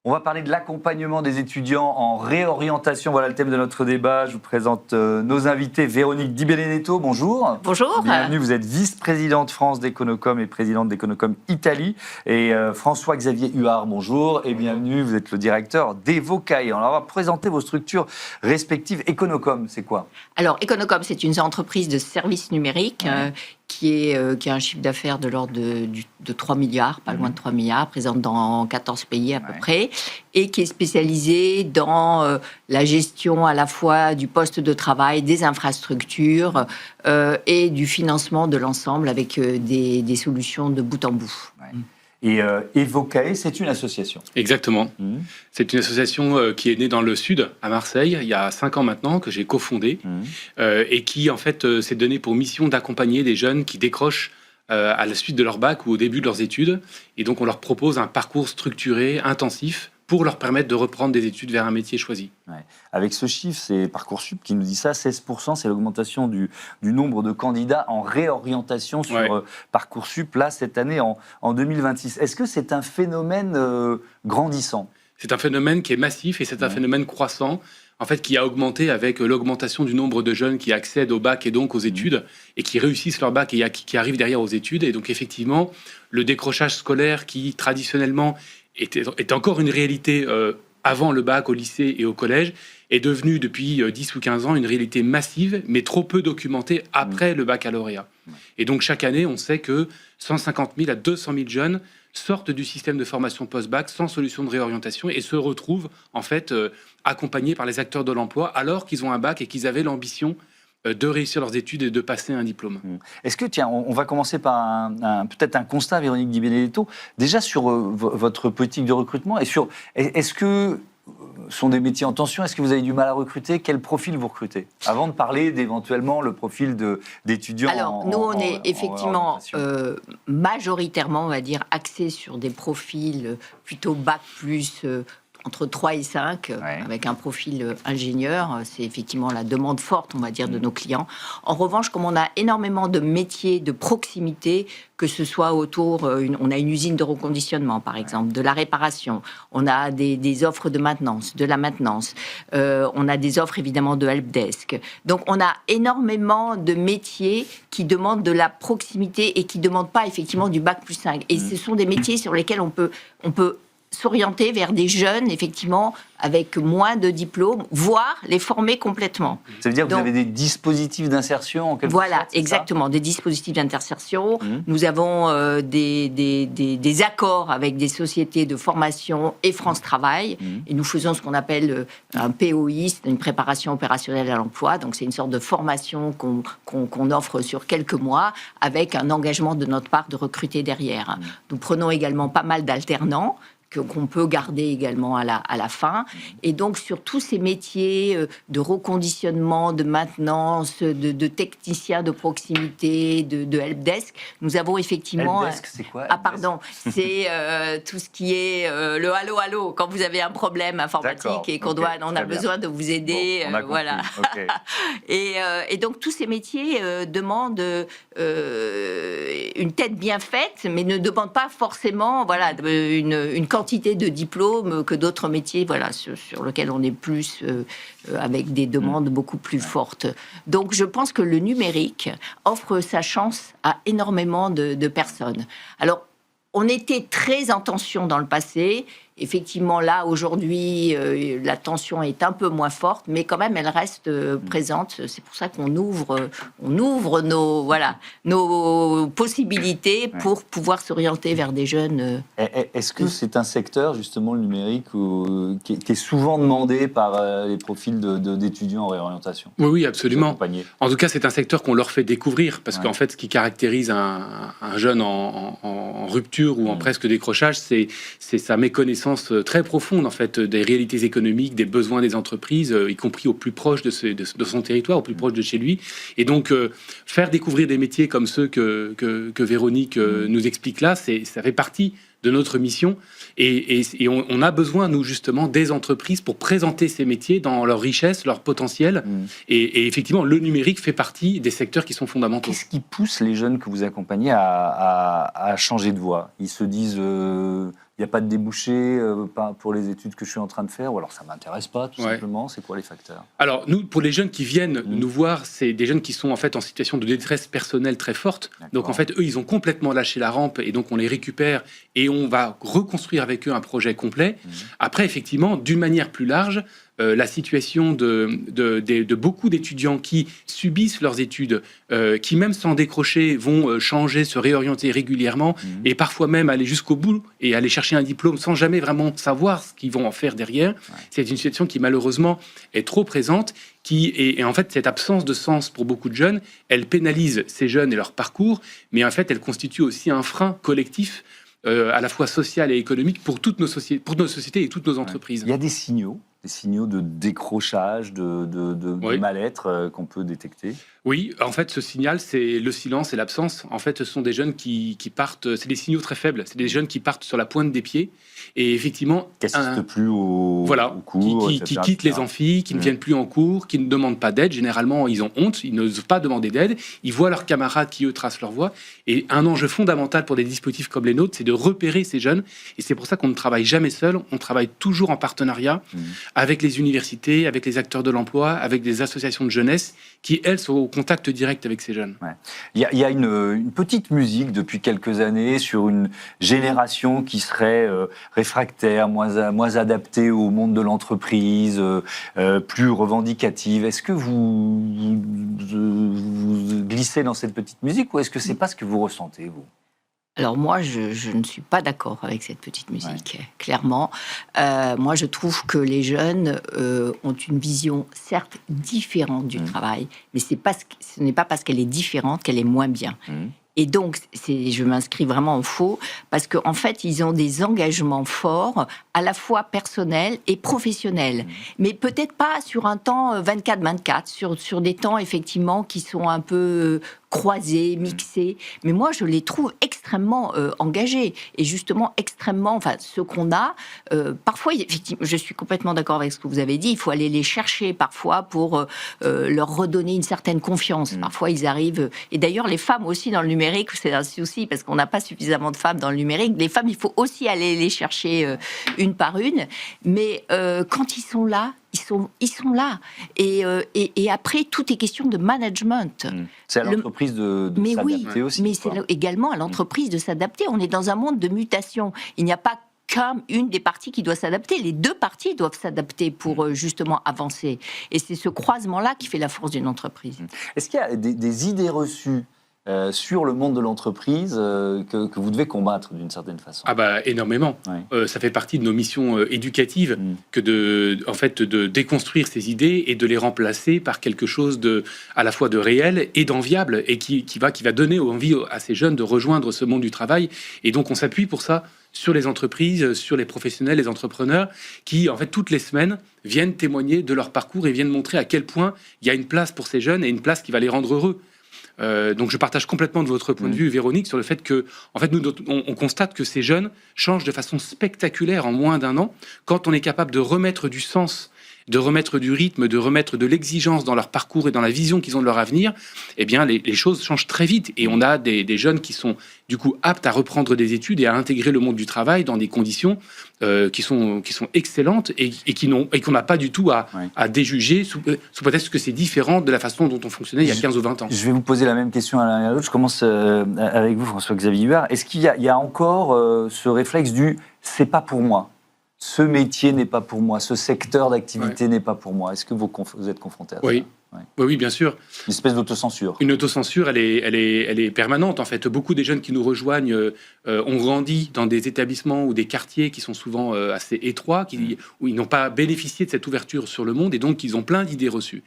On va parler de l'accompagnement des étudiants en réorientation. Voilà le thème de notre débat. Je vous présente nos invités. Véronique Di Benedetto, bonjour. Bonjour. Bienvenue, vous êtes vice-présidente France d'Econocom et présidente d'Econocom Italie. Et François-Xavier Huard, bonjour. Et bienvenue, vous êtes le directeur d'Evocae. Alors, on va présenter vos structures respectives. Econocom, c'est quoi? Alors, Econocom, c'est une entreprise de services numériques qui a un chiffre d'affaires de l'ordre de 3 milliards, pas loin de 3 milliards, présente dans 14 pays à peu près, et qui est spécialisée dans la gestion à la fois du poste de travail, des infrastructures et du financement de l'ensemble avec des solutions de bout en bout. Et Evocae, c'est une association. Exactement. C'est une association qui est née dans le Sud, à Marseille, il y a 5 ans maintenant, que j'ai cofondée, et qui, en fait, s'est donnée pour mission d'accompagner des jeunes qui décrochent à la suite de leur bac ou au début de leurs études. Et donc, on leur propose un parcours structuré, intensif, pour leur permettre de reprendre des études vers un métier choisi. Avec ce chiffre, c'est Parcoursup qui nous dit ça, 16%, c'est l'augmentation du nombre de candidats en réorientation sur Parcoursup, là, cette année, en 2026. Est-ce que c'est un phénomène grandissant? C'est un phénomène qui est massif et c'est un phénomène croissant, en fait, qui a augmenté avec l'augmentation du nombre de jeunes qui accèdent au bac et donc aux études, et qui réussissent leur bac et qui arrivent derrière aux études. Et donc, effectivement, le décrochage scolaire qui, traditionnellement, est encore une réalité avant le bac, au lycée et au collège, est devenu depuis 10 ou 15 ans une réalité massive, mais trop peu documentée après le baccalauréat. Et donc chaque année, on sait que 150 000 à 200 000 jeunes sortent du système de formation post-bac sans solution de réorientation et se retrouvent en fait accompagnés par les acteurs de l'emploi alors qu'ils ont un bac et qu'ils avaient l'ambition de réussir leurs études et de passer un diplôme. Est-ce que, tiens, on va commencer par peut-être un constat, Véronique Di Benedetto, déjà sur votre politique de recrutement, et sur, est-ce que sont des métiers en tension? Est-ce que vous avez du mal à recruter? Quel profil vous recrutez? Avant de parler d'éventuellement le profil d'étudiants. Alors, nous, on est effectivement majoritairement, on va dire, axés sur des profils plutôt bac plus... entre 3 et 5, avec un profil ingénieur. C'est effectivement la demande forte, on va dire, de nos clients. En revanche, comme on a énormément de métiers de proximité, que ce soit autour, on a une usine de reconditionnement, par exemple, de la réparation, on a des offres de maintenance, de la maintenance, on a des offres, évidemment, de helpdesk. Donc, on a énormément de métiers qui demandent de la proximité et qui ne demandent pas, effectivement, du bac plus 5. Et ce sont des métiers sur lesquels on peut s'orienter vers des jeunes, effectivement, avec moins de diplômes, voire les former complètement. Ça veut dire que vous avez des dispositifs d'insertion en quelque sorte? Voilà, exactement, des dispositifs d'insertion. Nous avons des accords avec des sociétés de formation et France Travail, et nous faisons ce qu'on appelle un POI, une préparation opérationnelle à l'emploi. Donc c'est une sorte de formation qu'on offre sur quelques mois, avec un engagement de notre part de recruter derrière. Nous prenons également pas mal d'alternants, qu'on peut garder également à la fin. Et donc, sur tous ces métiers de reconditionnement, de maintenance, de techniciens de proximité, de helpdesk, nous avons effectivement... Helpdesk, c'est quoi? Ah, pardon, c'est tout ce qui est le allô, quand vous avez un problème informatique et qu'on on a besoin de vous aider. Bon, voilà. Et donc, tous ces métiers demandent une tête bien faite, mais ne demandent pas forcément une quantité de diplômes que d'autres métiers, sur lesquels on est plus avec des demandes beaucoup plus fortes. Donc, je pense que le numérique offre sa chance à énormément de personnes. Alors, on était très en tension dans le passé. Effectivement, là, aujourd'hui, la tension est un peu moins forte, mais quand même, elle reste présente. C'est pour ça qu'on ouvre nos possibilités pour pouvoir s'orienter vers des jeunes. Est-ce que c'est un secteur, justement, le numérique, qui est souvent demandé par les profils d'étudiants en réorientation? Oui, absolument. En tout cas, c'est un secteur qu'on leur fait découvrir, parce qu'en fait, ce qui caractérise un jeune en rupture ou en presque décrochage, c'est sa méconnaissance très profonde en fait des réalités économiques, des besoins des entreprises, y compris au plus proche de son territoire, au plus proche de chez lui. Et donc faire découvrir des métiers comme ceux que Véronique nous explique là, ça fait partie de notre mission et on a besoin, nous, justement, des entreprises pour présenter ces métiers dans leur richesse, leur potentiel. Et effectivement, le numérique fait partie des secteurs qui sont fondamentaux. Qu'est-ce qui pousse les jeunes que vous accompagnez à changer de voie? Ils se disent n'y a pas de débouché pour les études que je suis en train de faire, ou alors ça ne m'intéresse pas, tout simplement. C'est quoi les facteurs? Alors, nous, pour les jeunes qui viennent nous voir, c'est des jeunes qui sont en fait en situation de détresse personnelle très forte. Donc, en fait, eux, ils ont complètement lâché la rampe et donc on les récupère et on va reconstruire avec eux un projet complet. Après, effectivement, d'une manière plus large, la situation de beaucoup d'étudiants qui subissent leurs études, qui même sans décrocher vont changer, se réorienter régulièrement et parfois même aller jusqu'au bout et aller chercher un diplôme sans jamais vraiment savoir ce qu'ils vont en faire derrière. C'est une situation qui malheureusement est trop présente, et en fait cette absence de sens pour beaucoup de jeunes, elle pénalise ces jeunes et leur parcours, mais en fait elle constitue aussi un frein collectif à la fois social et économique pour toutes nos sociétés et toutes nos entreprises. Il y a des signaux de décrochage, de mal-être qu'on peut détecter? Oui, en fait, ce signal, c'est le silence et l'absence. En fait, ce sont des jeunes qui partent, c'est des signaux très faibles, c'est des jeunes qui partent sur la pointe des pieds, et effectivement... Qui n'assistent plus au cours, qui quittent les amphis, qui ne viennent plus en cours, qui ne demandent pas d'aide. Généralement, ils ont honte, ils n'osent pas demander d'aide, ils voient leurs camarades qui, eux, tracent leur voie. Et un enjeu fondamental pour des dispositifs comme les nôtres, c'est de repérer ces jeunes, et c'est pour ça qu'on ne travaille jamais seul, on travaille toujours en partenariat avec les universités, avec les acteurs de l'emploi, avec des associations de jeunesse qui, elles, sont au contact direct avec ces jeunes. Il y a une petite musique depuis quelques années sur une génération qui serait réfractaire, moins adaptée au monde de l'entreprise, plus revendicative. Est-ce que vous glissez dans cette petite musique ou est-ce que c'est pas ce que vous ressentez, vous? Alors moi, je ne suis pas d'accord avec cette petite musique, clairement. Moi, je trouve que les jeunes ont une vision, certes, différente du travail, mais ce n'est pas parce qu'elle est différente qu'elle est moins bien. Et donc, je m'inscris vraiment en faux, parce qu'en fait, ils ont des engagements forts, à la fois personnels et professionnels. Mais peut-être pas sur un temps 24-24, sur des temps, effectivement, qui sont un peu croisés, mixés. Mais moi, je les trouve extrêmement engagés. Et justement, extrêmement... Enfin, ce qu'on a... parfois, effectivement, je suis complètement d'accord avec ce que vous avez dit. Il faut aller les chercher, parfois, pour leur redonner une certaine confiance. Parfois, ils arrivent... Et d'ailleurs, les femmes aussi, dans le numérique, c'est un souci, parce qu'on n'a pas suffisamment de femmes dans le numérique. Les femmes, il faut aussi aller les chercher une par une. Mais quand ils sont là, ils sont là. Et après, tout est question de management. C'est à l'entreprise de s'adapter aussi. Mais c'est également à l'entreprise de s'adapter. On est dans un monde de mutation. Il n'y a pas qu'une des parties qui doit s'adapter. Les deux parties doivent s'adapter pour justement avancer. Et c'est ce croisement-là qui fait la force d'une entreprise. Est-ce qu'il y a des idées reçues sur le monde de l'entreprise que vous devez combattre d'une certaine façon? Ah bah énormément. Ça fait partie de nos missions éducatives que de déconstruire ces idées et de les remplacer par quelque chose à la fois de réel et d'enviable et qui va donner envie à ces jeunes de rejoindre ce monde du travail. Et donc on s'appuie pour ça sur les entreprises, sur les professionnels, les entrepreneurs qui en fait toutes les semaines viennent témoigner de leur parcours et viennent montrer à quel point il y a une place pour ces jeunes et une place qui va les rendre heureux. Donc je partage complètement de votre point de vue, Véronique, sur le fait que, en fait, on constate que ces jeunes changent de façon spectaculaire en moins d'un an quand on est capable de remettre du sens, de remettre du rythme, de remettre de l'exigence dans leur parcours et dans la vision qu'ils ont de leur avenir. Eh bien, les choses changent très vite et on a des jeunes qui sont du coup aptes à reprendre des études et à intégrer le monde du travail dans des conditions qui sont excellentes et qu'on n'a pas du tout à déjuger sous prétexte que c'est différent de la façon dont on fonctionnait il y a 15 ou 20 ans. Je vais vous poser la même question à l'un et à l'autre. Je commence avec vous, François-Xavier Huard. Est-ce qu'il y a encore ce réflexe du « c'est pas pour moi ». Ce métier n'est pas pour moi, ce secteur d'activité n'est pas pour moi. Est-ce que vous êtes confronté à ça? Oui, bien sûr. Une espèce d'autocensure. Une autocensure, elle est permanente. En fait, beaucoup des jeunes qui nous rejoignent ont grandi dans des établissements ou des quartiers qui sont souvent assez étroits, où ils n'ont pas bénéficié de cette ouverture sur le monde et donc ils ont plein d'idées reçues.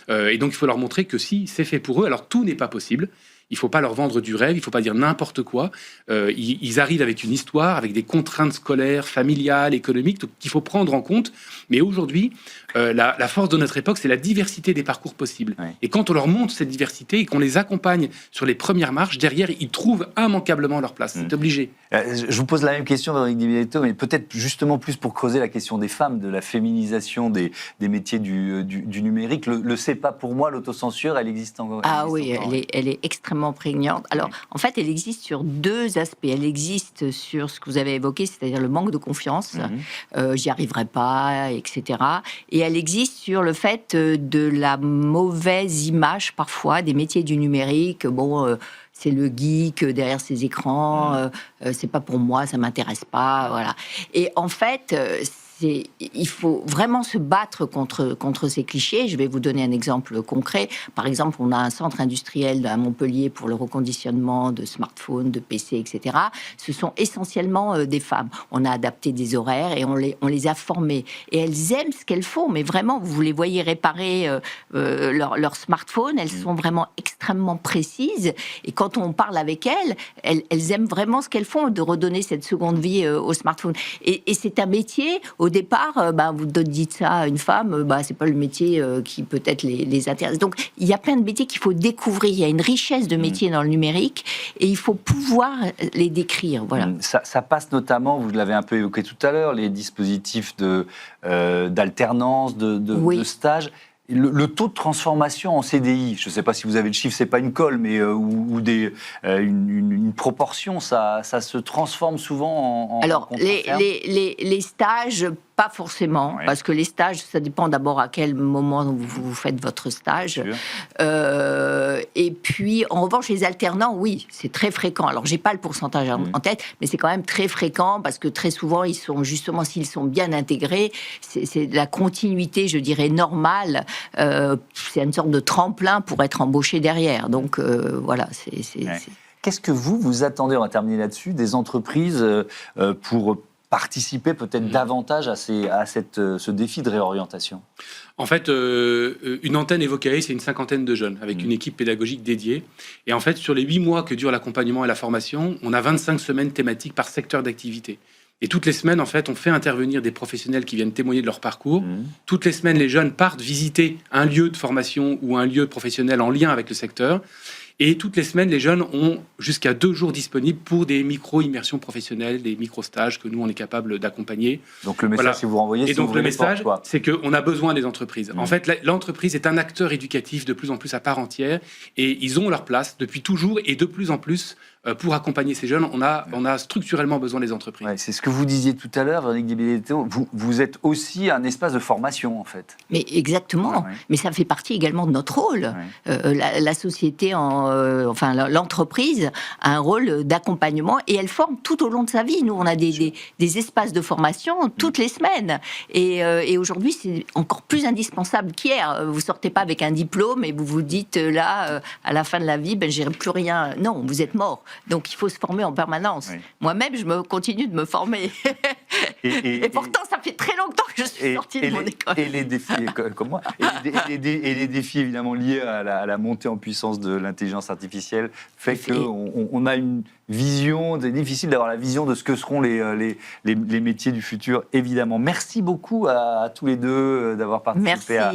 Et donc il faut leur montrer que si c'est fait pour eux, alors tout n'est pas possible. Il ne faut pas leur vendre du rêve, il ne faut pas dire n'importe quoi. Ils arrivent avec une histoire, avec des contraintes scolaires, familiales, économiques, qu'il faut prendre en compte. Mais aujourd'hui, la force de notre époque, c'est la diversité des parcours possibles. Et quand on leur montre cette diversité et qu'on les accompagne sur les premières marches, derrière, ils trouvent immanquablement leur place. C'est obligé. Je vous pose la même question, Véronique Di Benedetto, mais peut-être justement plus pour creuser la question des femmes, de la féminisation des métiers du numérique. Le c'est pas pour moi, l'autocensure, elle existe encore. Ah oui, elle est extrêmement extrêmement prégnante. Alors, en fait, elle existe sur 2 aspects. Elle existe sur ce que vous avez évoqué, c'est-à-dire le manque de confiance. J'y arriverai pas, etc. Et elle existe sur le fait de la mauvaise image, parfois, des métiers du numérique. Bon... c'est le geek derrière ses écrans, c'est pas pour moi, ça m'intéresse pas, voilà. Et en fait, il faut vraiment se battre contre ces clichés. Je vais vous donner un exemple concret. Par exemple, on a un centre industriel à Montpellier pour le reconditionnement de smartphones, de PC, etc. Ce sont essentiellement des femmes. On a adapté des horaires et on les a formées. Et elles aiment ce qu'elles font, mais vraiment, vous les voyez réparer leur smartphone, elles sont vraiment extrêmement précises. Et quand on parle avec elles aiment vraiment ce qu'elles font, de redonner cette seconde vie au smartphone. Et c'est un métier... Au départ, vous dites ça à une femme, c'est pas le métier qui peut-être les intéresse. Donc, il y a plein de métiers qu'il faut découvrir. Il y a une richesse de métiers dans le numérique et il faut pouvoir les décrire. Voilà. Ça passe notamment, vous l'avez un peu évoqué tout à l'heure, les dispositifs d'alternance, de stage. Le taux de transformation en CDI, je ne sais pas si vous avez le chiffre, c'est pas une colle, mais une proportion, ça se transforme souvent en Alors, les stages, pas forcément, parce que les stages, ça dépend d'abord à quel moment vous faites votre stage. Et puis, en revanche, les alternants, oui, c'est très fréquent. Alors, j'ai pas le pourcentage en tête, mais c'est quand même très fréquent parce que très souvent, ils sont justement, s'ils sont bien intégrés, c'est la continuité, je dirais, normale. C'est une sorte de tremplin pour être embauché derrière. Donc, voilà, Qu'est-ce que vous attendez, on va terminer là-dessus, des entreprises pour participer peut-être davantage à ce défi de réorientation? En fait, une antenne évoquée, c'est une 50aine de jeunes avec une équipe pédagogique dédiée. Et en fait, sur les 8 mois que dure l'accompagnement et la formation, on a 25 semaines thématiques par secteur d'activité. Et toutes les semaines, en fait, on fait intervenir des professionnels qui viennent témoigner de leur parcours. Toutes les semaines, les jeunes partent visiter un lieu de formation ou un lieu professionnel en lien avec le secteur. Et toutes les semaines, les jeunes ont jusqu'à 2 jours disponibles pour des micro-immersions professionnelles, des micro-stages que nous, on est capable d'accompagner. Donc le message, si vous renvoyez... Et donc le message, c'est qu'on a besoin des entreprises. En fait, l'entreprise est un acteur éducatif de plus en plus à part entière et ils ont leur place depuis toujours et de plus en plus pour accompagner ces jeunes. On a structurellement besoin des entreprises. Ouais, c'est ce que vous disiez tout à l'heure, Véronique Di Benedetto. Vous êtes aussi un espace de formation, en fait. Mais exactement. Mais ça fait partie également de notre rôle. La société, l'entreprise a un rôle d'accompagnement et elle forme tout au long de sa vie. Nous, on a des espaces de formation toutes les semaines. Et aujourd'hui, c'est encore plus indispensable qu'hier. Vous sortez pas avec un diplôme et vous vous dites là, à la fin de la vie, j'irai plus rien. Non, vous êtes mort. Donc, il faut se former en permanence. Moi-même, je continue de me former. Et pourtant, ça fait très longtemps que je suis sortie de mon école. Et les défis, comme moi, et les défis évidemment liés à la montée en puissance de l'intelligence artificielle fait qu'on a une vision, c'est difficile d'avoir la vision de ce que seront les métiers du futur, évidemment. Merci beaucoup à tous les deux d'avoir participé à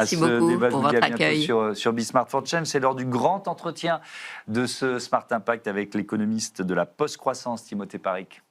ce débat pour votre accueil sur Bismart for Change. C'est l'heure du grand entretien de ce Smart Impact avec l'économiste de la post-croissance, Timothée Parric.